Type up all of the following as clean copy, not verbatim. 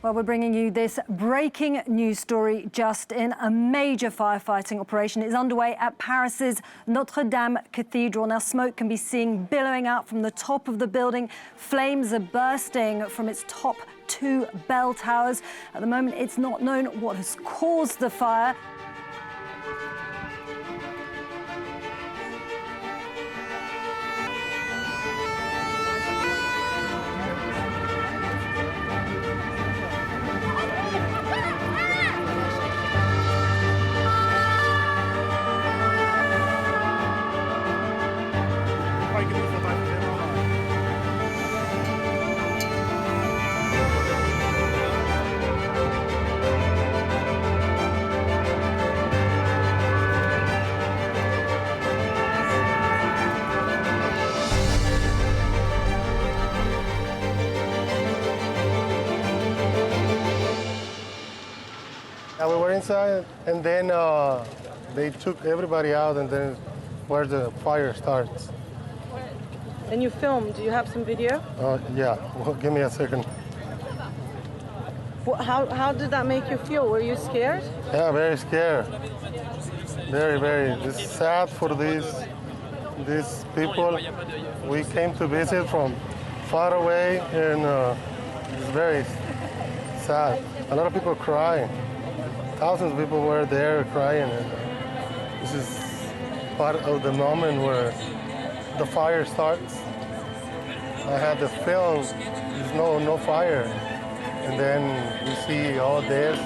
Well, we're bringing you this breaking news story just in. A major firefighting operation is underway at Paris's Notre-Dame Cathedral. Now, smoke can be seen billowing out from the top of the building. Flames are bursting from its top 2 bell towers. At the moment, it's not known what has caused the fire. We were inside, and then they took everybody out, and then where the fire starts. And you filmed. Do you have some video? Yeah. Well, give me a second. How did that make you feel? Were you scared? Yeah, very scared. Very, very. It's sad for these people. We came to visit from far away, and it's very sad. A lot of people crying. Thousands of people were there crying. And this is part of the moment where the fire starts. I had the film, there's no fire. And then we see all this.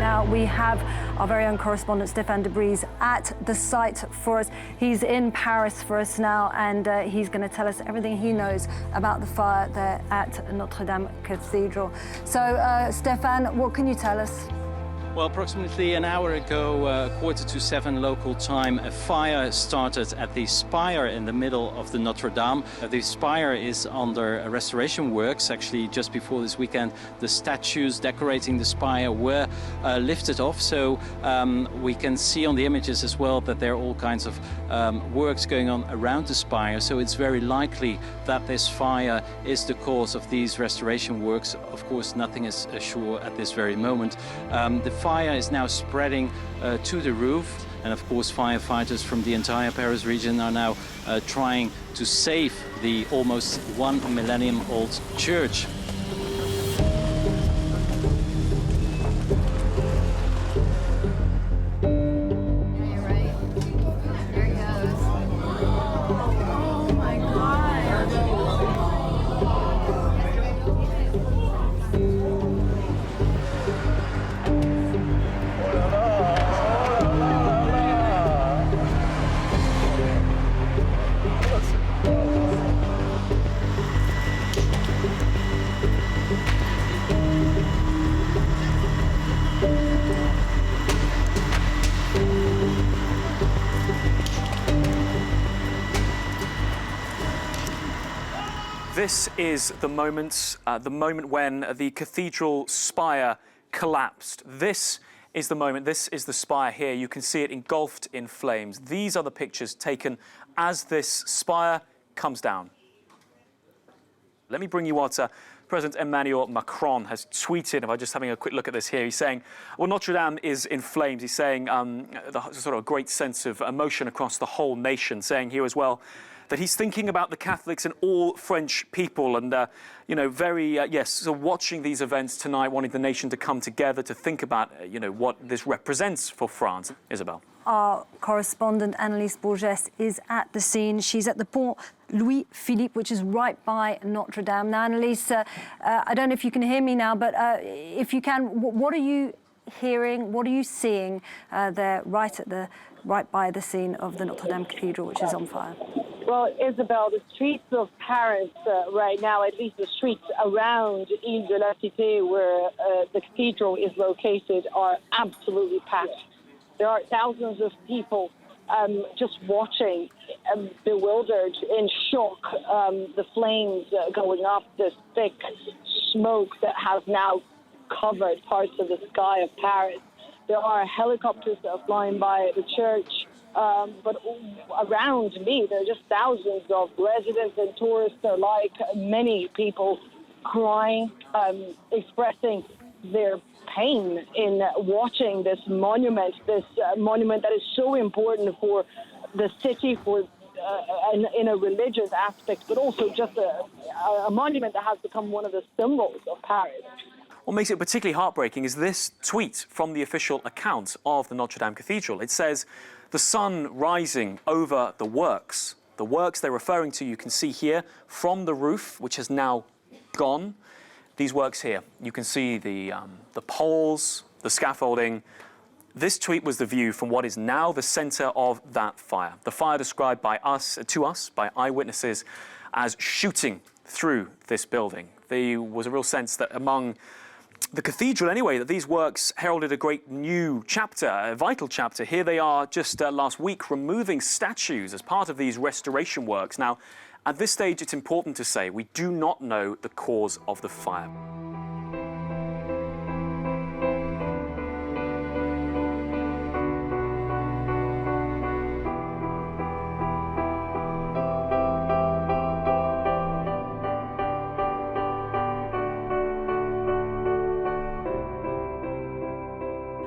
Now we have our very own correspondent Stéphane Debris at the site for us. He's in Paris for us now, and he's going to tell us everything he knows about the fire there at Notre-Dame Cathedral. So, Stéphane, what can you tell us? Well, approximately an hour ago, 6:45 local time, a fire started at the spire in the middle of the Notre-Dame. The spire is under restoration works. Actually, just before this weekend, the statues decorating the spire were lifted off. So we can see on the images as well that there are all kinds of works going on around the spire. So it's very likely that this fire is the cause of these restoration works. Of course, nothing is sure at this very moment. The fire is now spreading to the roof, and of course firefighters from the entire Paris region are now trying to save the almost 1 millennium old church. This is the moment when the cathedral spire collapsed. This is the moment, this is the spire here. You can see it engulfed in flames. These are the pictures taken as this spire comes down. Let me bring you what President Emmanuel Macron has tweeted. If I'm just having a quick look at this here, he's saying, well, Notre Dame is in flames. He's saying the sort of great sense of emotion across the whole nation, saying here as well that he's thinking about the Catholics and all French people, and you know, so watching these events tonight, wanting the nation to come together to think about you know, what this represents for France. Isabel. Our correspondent Annelise Bourges is at the scene. She's at the Pont Louis-Philippe, which is right by Notre Dame. Now, Annelise, I don't know if you can hear me now, but if you can, what are you hearing? What are you seeing there, right by the scene of the Notre-Dame Cathedral, which is on fire? Well, Isabel, the streets of Paris right now, at least the streets around Ile de la Cité, where the cathedral is located, are absolutely packed. There are thousands of people just watching, bewildered, in shock. The flames going up, this thick smoke that has now covered parts of the sky of Paris. There are helicopters that are flying by the church. But around me, there are just thousands of residents and tourists alike, many people crying, expressing their pain in watching this monument that is so important for the city, for in a religious aspect, but also just a monument that has become one of the symbols of Paris. What makes it particularly heartbreaking is this tweet from the official account of the Notre-Dame Cathedral. It says, "The sun rising over the works." The works they're referring to, you can see here from the roof, which has now gone. These works here, you can see the poles, the scaffolding. This tweet was the view from what is now the centre of that fire. The fire described by to us, by eyewitnesses, as shooting through this building. There was a real sense that among the cathedral anyway, that these works heralded a great new chapter, a vital chapter. Here they are just last week removing statues as part of these restoration works. Now, at this stage, it's important to say we do not know the cause of the fire.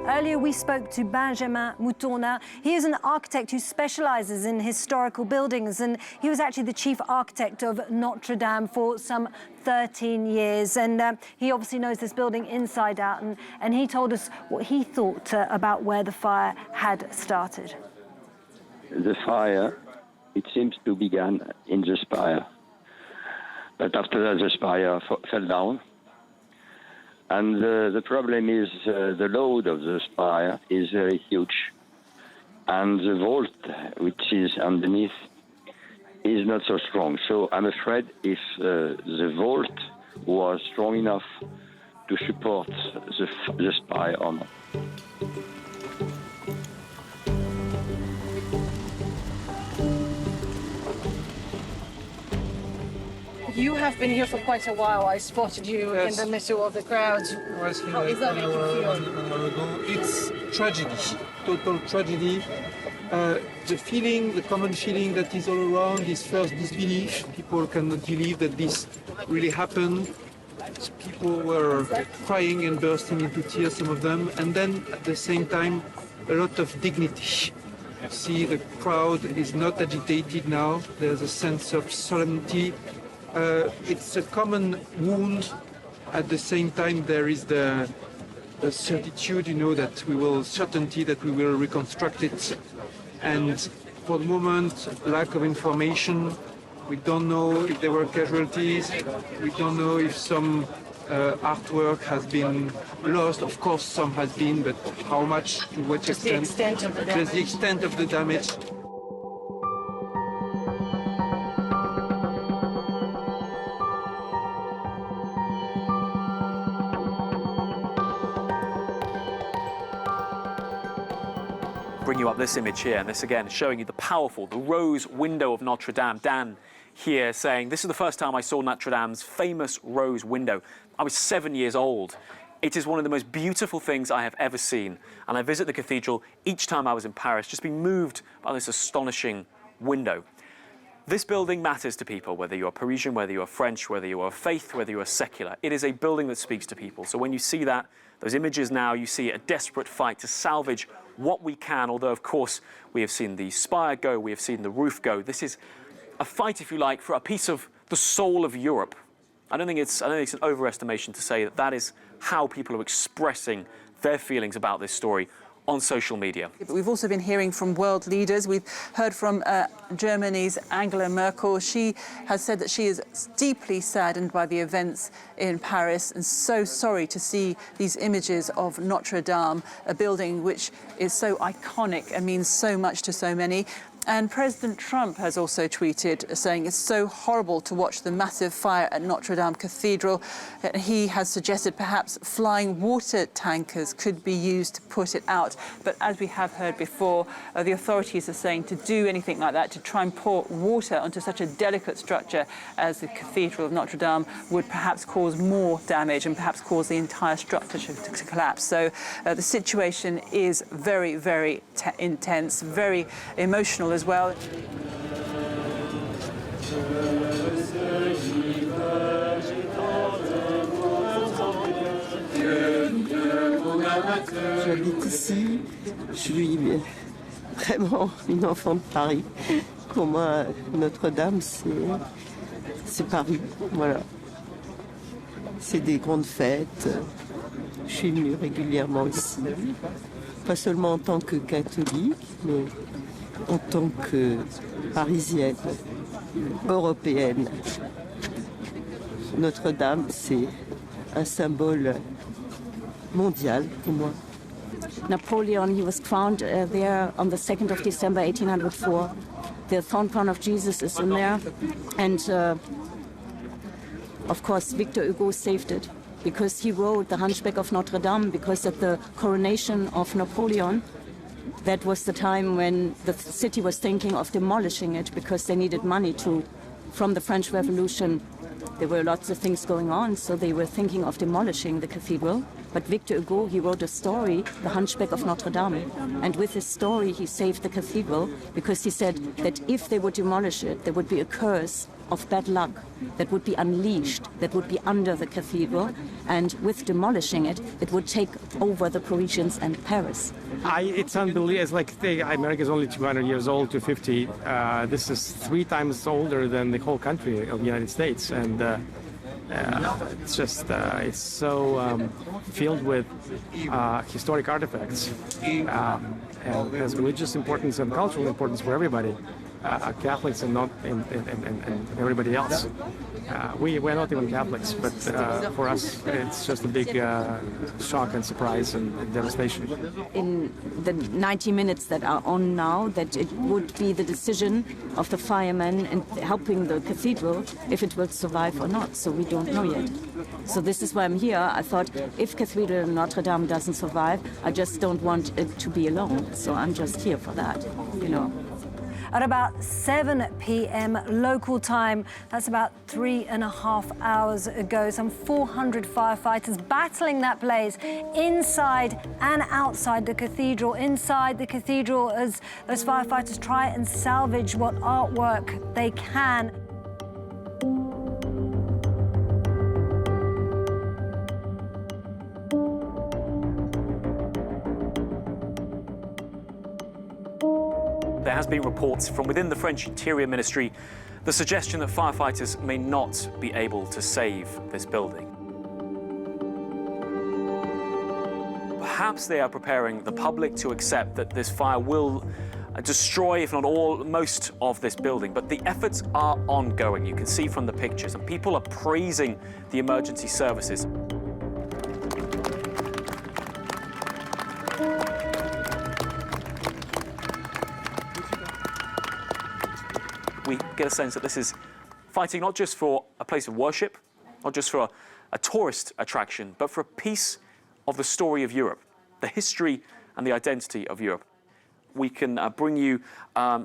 Earlier, we spoke to Benjamin Moutonat. He is an architect who specialises in historical buildings, and he was actually the chief architect of Notre-Dame for some 13 years. And he obviously knows this building inside out, and he told us what he thought about where the fire had started. The fire, it seems to begin in the spire. But after that, the spire fell down. And the problem is the load of the spire is very huge. And the vault, which is underneath, is not so strong. So I'm afraid if the vault was strong enough to support the spire or not. You have been here for quite a while. I spotted you in the middle of the crowd. I was here How is that making you feel? 1 hour ago. It's tragedy, total tragedy. The feeling, the common feeling that is all around is first disbelief. People cannot believe that this really happened. People were crying and bursting into tears, some of them, and then at the same time, a lot of dignity. See, the crowd is not agitated now. There's a sense of solemnity. It's a common wound. At the same time, there is the certitude, certainty that we will reconstruct it. And for the moment, lack of information. We don't know if there were casualties. We don't know if some artwork has been lost. Of course, some has been, but how much, to what extent? The extent of the damage. Just the extent of the damage. Bring you up this image here, and this again showing you the rose window of Notre-Dame. Dan here saying, this is the first time I saw Notre-Dame's famous rose window. I was 7 years old. It is one of the most beautiful things I have ever seen. And I visit the cathedral each time I was in Paris, just being moved by this astonishing window. This building matters to people, whether you're Parisian, whether you're French, whether you are faith, whether you are secular. It is a building that speaks to people. So when you see that, those images now, you see a desperate fight to salvage what we can, although, of course, we have seen the spire go, we have seen the roof go. This is a fight, if you like, for a piece of the soul of Europe. I don't think it's an overestimation to say that that is how people are expressing their feelings about this story on social media. But we've also been hearing from world leaders. We've heard from Germany's Angela Merkel. She has said that she is deeply saddened by the events in Paris and so sorry to see these images of Notre-Dame, a building which is so iconic and means so much to so many. And President Trump has also tweeted saying it's so horrible to watch the massive fire at Notre-Dame Cathedral. He has suggested perhaps flying water tankers could be used to put it out. But as we have heard before, the authorities are saying to do anything like that, to try and pour water onto such a delicate structure as the Cathedral of Notre-Dame would perhaps cause more damage and perhaps cause the entire structure to collapse. So the situation is very, very intense, very emotional as well. J'habite ici, je suis vraiment une enfant de Paris. Pour moi, Notre-Dame, c'est Paris, voilà. C'est des grandes fêtes. Je suis venue régulièrement ici, pas seulement en tant que catholique, mais en tant que parisienne, européenne. Notre-Dame, c'est un symbole mondial pour moi. Napoleon, he was crowned there on the 2nd of December 1804. The thorn crown of Jesus is in there. And of course, Victor Hugo saved it because he wrote The Hunchback of Notre-Dame, because at the coronation of Napoleon, that was the time when the city was thinking of demolishing it because they needed money from the French Revolution. There were lots of things going on, so they were thinking of demolishing the cathedral. But Victor Hugo, he wrote a story, The Hunchback of Notre-Dame. And with his story, he saved the cathedral because he said that if they would demolish it, there would be a curse of bad luck that would be unleashed, that would be under the cathedral. And with demolishing it, it would take over the Parisians and Paris. It's unbelievable. It's like America is only 200 years old, 250. This is 3 times older than the whole country of the United States. And it's just, it's so filled with historic artifacts. And has religious importance and cultural importance for everybody. Catholics and not and everybody else. We're not even Catholics, but for us it's just a big shock and surprise and devastation. In the 90 minutes that are on now, that it would be the decision of the firemen and helping the cathedral if it will survive or not, so we don't know yet. So this is why I'm here. I thought if Cathedral Notre-Dame doesn't survive, I just don't want it to be alone, so I'm just here for that, you know. At about 7 p.m. local time, that's about 3.5 hours ago, some 400 firefighters battling that blaze inside and outside the cathedral. Inside the cathedral, as those firefighters try and salvage what artwork they can. There has been reports from within the French Interior Ministry, the suggestion that firefighters may not be able to save this building. Perhaps they are preparing the public to accept that this fire will destroy, if not all, most of this building. But the efforts are ongoing. You can see from the pictures, and people are praising the emergency services. We get a sense that this is fighting not just for a place of worship, not just for a tourist attraction, but for a piece of the story of Europe, the history and the identity of Europe. We can bring you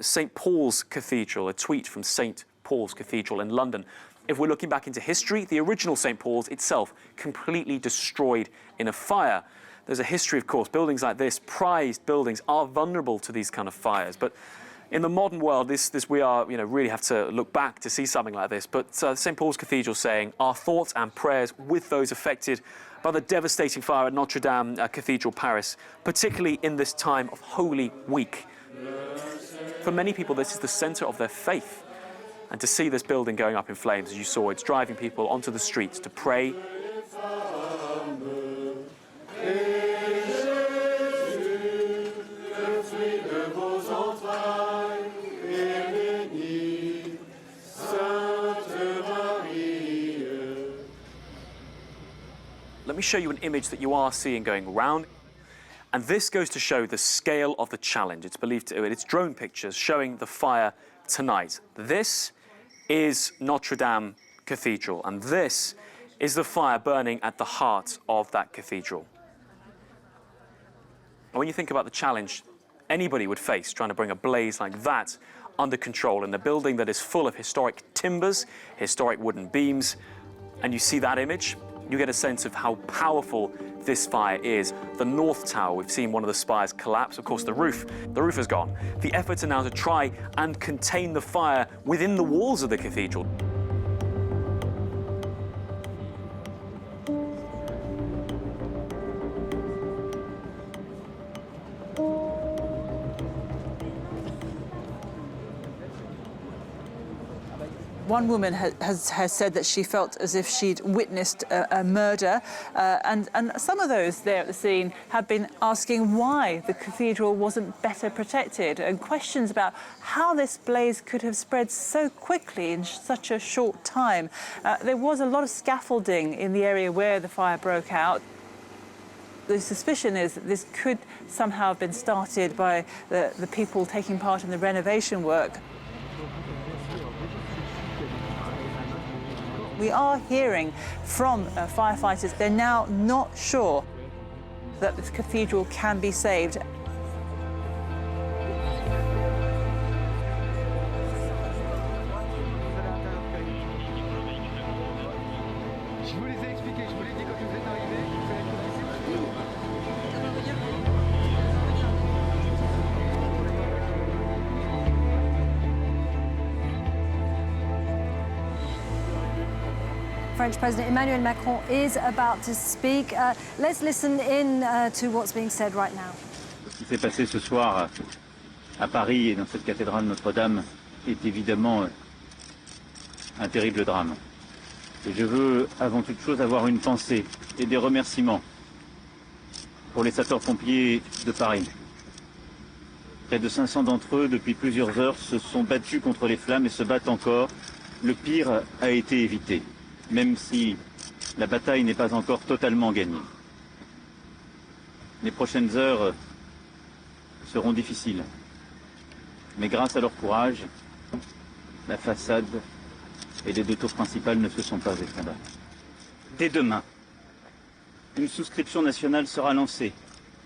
St. Paul's Cathedral, a tweet from St. Paul's Cathedral in London. If we're looking back into history, the original St. Paul's itself completely destroyed in a fire. There's a history, of course. Buildings like this, prized buildings, are vulnerable to these kind of fires. But in the modern world, we are, really have to look back to see something like this. But St. Paul's Cathedral saying, our thoughts and prayers with those affected by the devastating fire at Notre-Dame Cathedral, Paris, particularly in this time of Holy Week. For many people, this is the centre of their faith. And to see this building going up in flames, as you saw, it's driving people onto the streets to pray. Let me show you an image that you are seeing going around. And this goes to show the scale of the challenge. It's believed to, it's drone pictures showing the fire tonight. This is Notre-Dame Cathedral, and this is the fire burning at the heart of that cathedral. And when you think about the challenge anybody would face trying to bring a blaze like that under control in a building that is full of historic timbers, historic wooden beams, and you see that image, you get a sense of how powerful this fire is. The North Tower, we've seen one of the spires collapse. Of course, the roof is gone. The efforts are now to try and contain the fire within the walls of the cathedral. One woman has said that she felt as if she'd witnessed a murder, and some of those there at the scene have been asking why the cathedral wasn't better protected, and questions about how this blaze could have spread so quickly in such a short time. There was a lot of scaffolding in the area where the fire broke out. The suspicion is that this could somehow have been started by the people taking part in the renovation work. We are hearing from firefighters they're now not sure that this cathedral can be saved. French President Emmanuel Macron is about to speak. Let's listen in to what's being said right now. Ce qui s'est passé ce soir à Paris et dans cette cathédrale Notre-Dame est évidemment un terrible drame. Et je veux avant toute chose avoir une pensée et des remerciements pour les sapeurs-pompiers de Paris. Près de 500 d'entre eux, depuis plusieurs heures, se sont battus contre les flammes et se battent encore. Le pire a été évité, même si la bataille n'est pas encore totalement gagnée. Les prochaines heures seront difficiles, mais grâce à leur courage, la façade et les deux tours principales ne se sont pas effondrées. Dès demain, une souscription nationale sera lancée,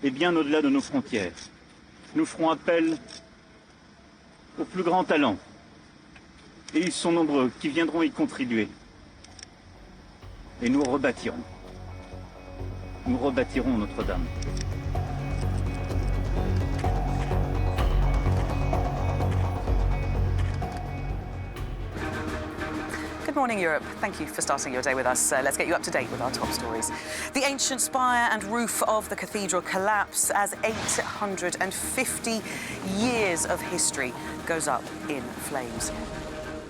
et bien au-delà de nos frontières. Nous ferons appel aux plus grands talents, et ils sont nombreux qui viendront y contribuer. Et nous rebâtirons Notre-Dame. Good morning, Europe. Thank you for starting your day with us. Let's get you up to date with our top stories. The ancient spire and roof of the cathedral collapse as 850 years of history goes up in flames.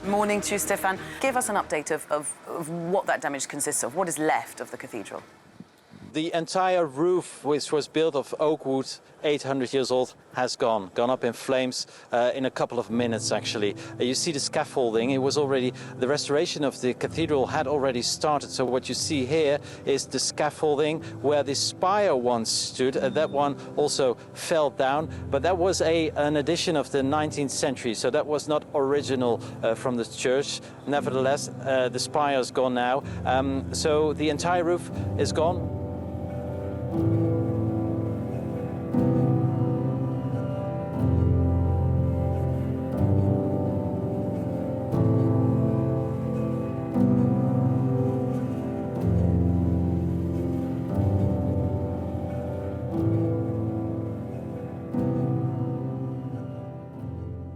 Morning to you, Stefan. Give us an update of what that damage consists of. What is left of the cathedral? The entire roof, which was built of oak wood, 800 years old, has gone up in flames in a couple of minutes, actually. You see the scaffolding. It was already, the restoration of the cathedral had already started. So what you see here is the scaffolding where the spire once stood. That one also fell down, but that was an addition of the 19th century. So that was not original from the church. Nevertheless, the spire is gone now. So the entire roof is gone.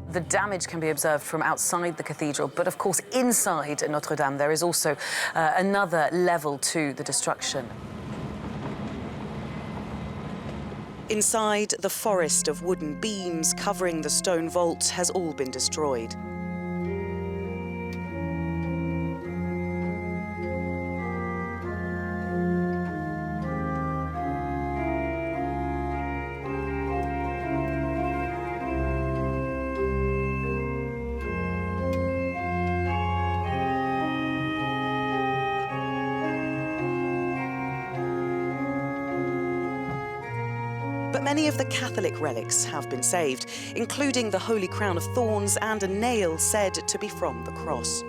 The damage can be observed from outside the cathedral, but of course inside Notre-Dame there is also another level to the destruction. Inside, the forest of wooden beams covering the stone vault has all been destroyed. but many of the Catholic relics have been saved, including the Holy Crown of Thorns and a nail said to be from the cross.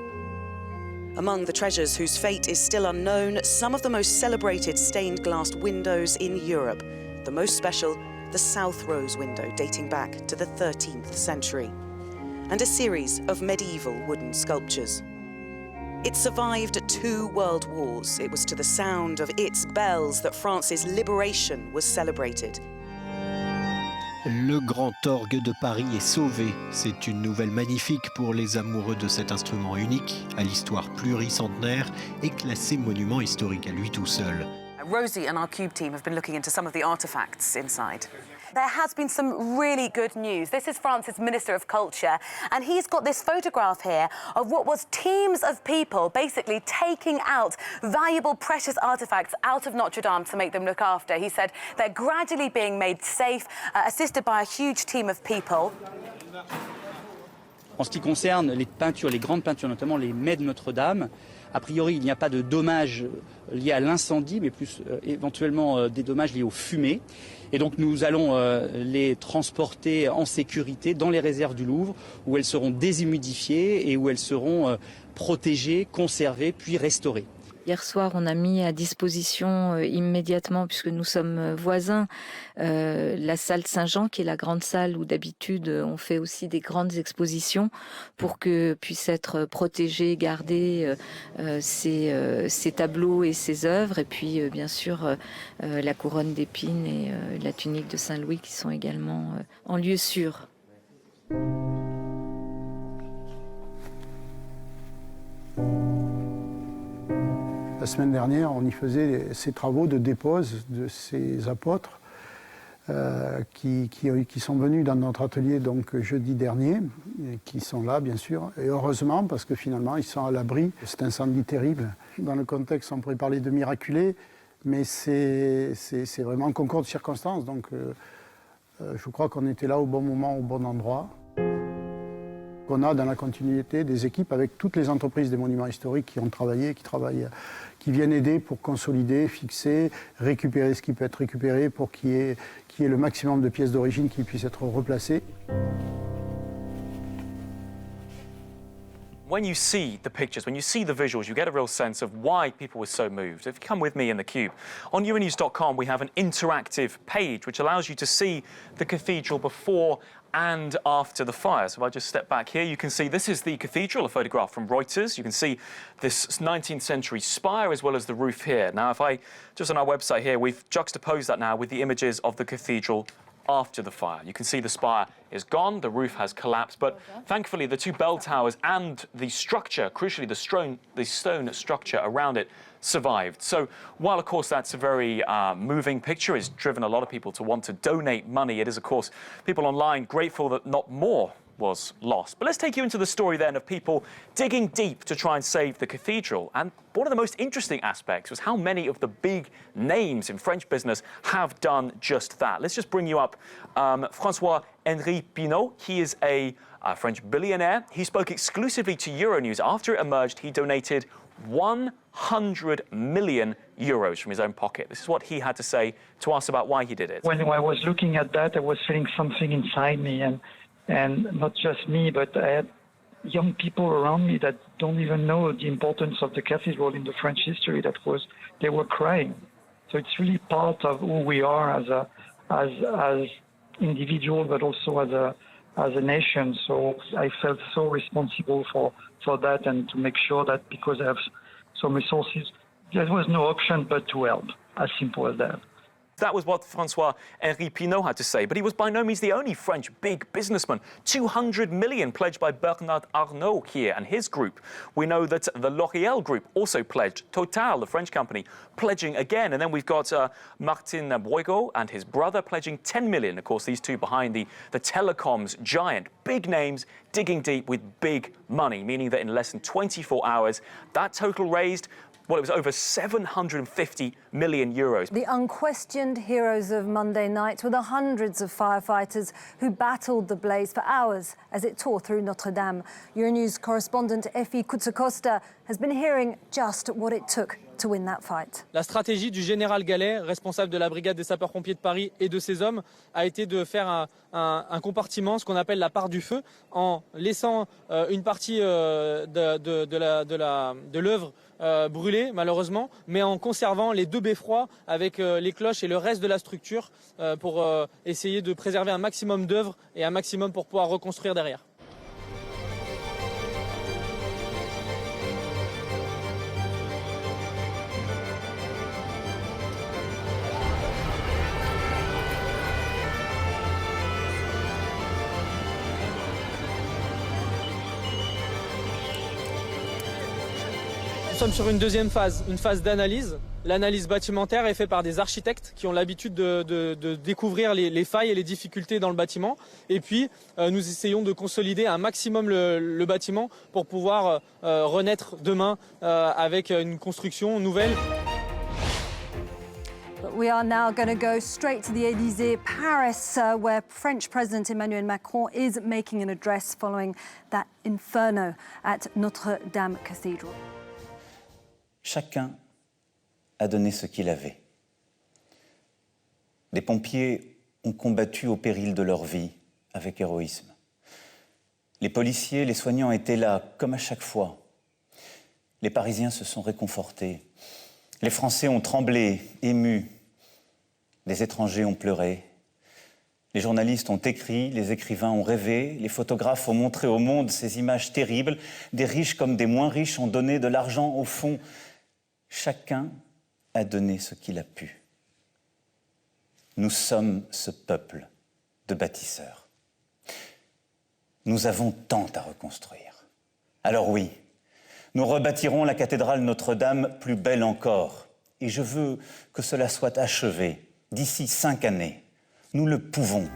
Among the treasures whose fate is still unknown, some of the most celebrated stained glass windows in Europe. The most special, the South Rose window, dating back to the 13th century, and a series of medieval wooden sculptures. It survived 2 world wars. It was to the sound of its bells that France's liberation was celebrated. Le Grand Orgue de Paris est sauvé. C'est une nouvelle magnifique pour les amoureux de cet instrument unique, à l'histoire pluricentenaire et classé monument historique à lui tout seul. Rosie and our Cube team have been looking into some of the artefacts inside. There has been some really good news. This is France's Minister of Culture, and he's got this photograph here of what was teams of people basically taking out valuable, precious artefacts out of Notre-Dame to make them look after. He said they're gradually being made safe, assisted by a huge team of people. En ce qui concerne les peintures, les grandes peintures, notamment les mets de Notre-Dame, a priori, il n'y a pas de dommages liés à l'incendie, mais plus éventuellement des dommages liés aux fumées. Et donc nous allons les transporter en sécurité dans les réserves du Louvre, où elles seront déshumidifiées et où elles seront protégées, conservées, puis restaurées. Hier soir, on a mis à disposition immédiatement, puisque nous sommes voisins, la salle Saint-Jean, qui est la grande salle où d'habitude on fait aussi des grandes expositions pour que puissent être protégés, gardés ces tableaux et ces œuvres. Et puis, bien sûr, la couronne d'épines et la tunique de Saint-Louis qui sont également en lieu sûr. La semaine dernière, on y faisait ces travaux de dépose de ces apôtres qui sont venus dans notre atelier donc jeudi dernier, et qui sont là bien sûr, et heureusement parce que finalement ils sont à l'abri de cet incendie terrible. Dans le contexte, on pourrait parler de miraculé, mais c'est vraiment un concours de circonstances, donc je crois qu'on était là au bon moment, au bon endroit. On a dans la continuité des équipes avec toutes les entreprises des monuments historiques qui ont travaillé, qui viennent aider pour consolider, fixer, récupérer ce qui peut être récupéré pour qu'il y ait le maximum de pièces d'origine qui puissent être replacées. When you see the pictures, when you see the visuals, you get a real sense of why people were so moved. If you come with me in the Cube, on Euronews.com we have an interactive page which allows you to see the cathedral before and after the fire. So if I just step back here, you can see this is the cathedral, a photograph from Reuters. You can see this 19th century spire as well as the roof here. Now, if I, just on our website here, we've juxtaposed that now with the images of the cathedral after the fire. You can see the spire is gone, the roof has collapsed, but thankfully the 2 bell towers and the structure, crucially the stone structure around it, survived. So while of course that's a very moving picture, it's driven a lot of people to want to donate money, it is of course people online grateful that not more was lost. But let's take you into the story then of people digging deep to try and save the cathedral. And one of the most interesting aspects was how many of the big names in French business have done just that. Let's just bring you up François-Henri Pinault. He is a French billionaire. He spoke exclusively to Euronews. After it emerged, he donated 100 million euros from his own pocket. This is what he had to say to us about why he did it. When I was looking at that, I was feeling something inside me, and not just me, but I had young people around me that don't even know the importance of the cathedral in the French history. They were crying. So it's really part of who we are as individuals, but also as a nation. So I felt so responsible for that, and to make sure that because I have some resources, there was no option but to help, as simple as that. That was what François-Henri Pinault had to say, but he was by no means the only French big businessman. 200 million pledged by Bernard Arnault here and his group. We know that the L'Oréal group also pledged. Total, the French company, pledging again. And then we've got Martin Bouygues and his brother pledging 10 million. Of course, these two behind the telecoms giant. Big names digging deep with big money, meaning that in less than 24 hours, that total raised, well, it was over 750 million euros. The unquestioned heroes of Monday night were the hundreds of firefighters who battled the blaze for hours as it tore through Notre-Dame. Euronews correspondent Effie Kutsakosta has been hearing just what it took to win that fight. La stratégie du général Gallet, responsable de la brigade des sapeurs-pompiers de Paris et de ses hommes, a été de faire un compartiment, ce qu'on appelle la part du feu, en laissant une partie de l'œuvre brûlée, malheureusement, mais en conservant les deux beffrois avec les cloches et le reste de la structure pour essayer de préserver un maximum d'œuvres et un maximum pour pouvoir reconstruire derrière. Nous sommes sur une deuxième phase, une phase d'analyse. L'analyse bâtimentaire est faite par des architectes qui ont l'habitude de découvrir les failles et les difficultés dans le bâtiment. Et puis, nous essayons de consolider un maximum le bâtiment pour pouvoir renaître demain avec une construction nouvelle. But we are now going to go straight to the Élysée, Paris, where French President Emmanuel Macron is making an address following that inferno at Notre-Dame Cathedral. Chacun a donné ce qu'il avait. Les pompiers ont combattu au péril de leur vie avec héroïsme. Les policiers, les soignants étaient là, comme à chaque fois. Les Parisiens se sont réconfortés. Les Français ont tremblé, émus. Les étrangers ont pleuré. Les journalistes ont écrit, les écrivains ont rêvé, les photographes ont montré au monde ces images terribles. Des riches comme des moins riches ont donné de l'argent au fond. Chacun a donné ce qu'il a pu. Nous sommes ce peuple de bâtisseurs. Nous avons tant à reconstruire. Alors oui, nous rebâtirons la cathédrale Notre-Dame plus belle encore. Et je veux que cela soit achevé d'ici 5 années. Nous le pouvons.